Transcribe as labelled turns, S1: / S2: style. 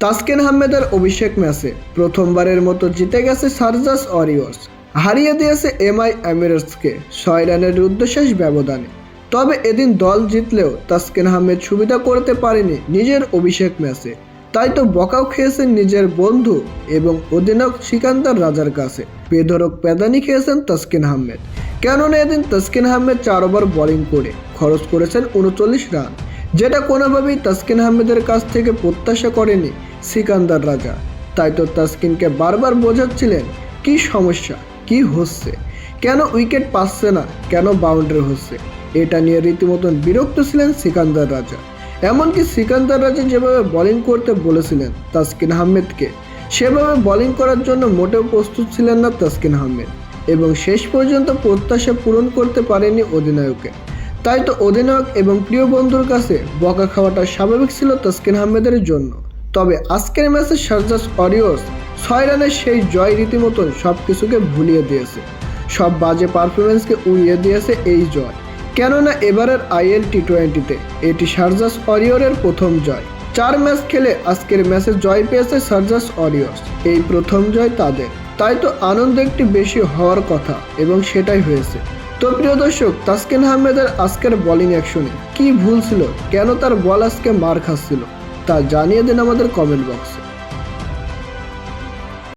S1: তাসকিন আহমেদের অভিষেক ম্যাচে প্রথমবারের মতো জিতে গেছে শারজাস ওয়ারিয়র্স, হারিয়ে দিয়েছে এমআই এমিরেটসকে 6 রানের রুদ্ধশ্বাস ব্যবধানে। তবে এদিন দল জিতলেও তাসকিন আহমেদ সুবিধা করতে পারেনি নিজের অভিষেক ম্যাচে, তাই তো বকাও খেয়েছেন নিজের বন্ধু এবং অধিনায়ক সিকান্দার রাজার কাছে। বেধড়ক প্যাদানি খেয়েছেন তাসকিন আহমেদ, কেননা এদিন তাসকিন আহমেদ 4 ওভার বোলিং করে খরচ করেছেন 39 রান, যেটা কোনোভাবেই তাসকিন আহমেদের কাছ থেকে প্রত্যাশা করেনি সিকান্দার রাজা। তাই তো তাসকিনকে বারবার বোঝাচ্ছিলেন কি সমস্যা, কি হচ্ছে, কেন উইকেট পাচ্ছে না, কেন বাউন্ডারি হচ্ছে। এটা নিয়ে রীতিমতন বিরক্ত ছিলেন সিকান্দার রাজা। এমনকি সিকান্দার রাজা যেভাবে বোলিং করতে বলেছিলেন তাসকিন আহমেদকে, সেভাবে বোলিং করার জন্য মোটেও প্রস্তুত ছিলেন না তাসকিন আহমেদ, এবং শেষ পর্যন্ত প্রত্যাশা পূরণ করতে পারেনি অধিনায়কের। তাই তো অধিনায়ক এবং প্রিয় বন্ধুর কাছে বকা খাওয়াটা স্বাভাবিক ছিল তাসকিন আহমেদের জন্য। তবে আজকের ম্যাচে শারজাস ওয়ারিয়র্স 6 রানের সেই জয় রীতিমতন সব কিছুকে ভুলিয়ে দিয়েছে, সব বাজে পারফরমেন্সকে উড়িয়ে দিয়েছে এই জয়। কেননা এবারের আইএল টি20তে এটি শারজাস ওয়ারিয়রের প্রথম জয়। 4 ম্যাচ খেলে আজকের ম্যাচে জয় পেয়েছে শারজাস ওয়ারিয়র্স, এই প্রথম জয় তাদের। তাই তো আনন্দ একটি বেশি হওয়ার কথা এবং সেটাই হয়েছে। তো প্রিয় দর্শক, তাসকিন আহমেদের আজকের বোলিং অ্যাকশনে কি ভুল ছিল, কেন তার বল আজকে মার খাচ্ছিল, তা জানিয়ে দিন আমাদের কমেন্ট বক্সে।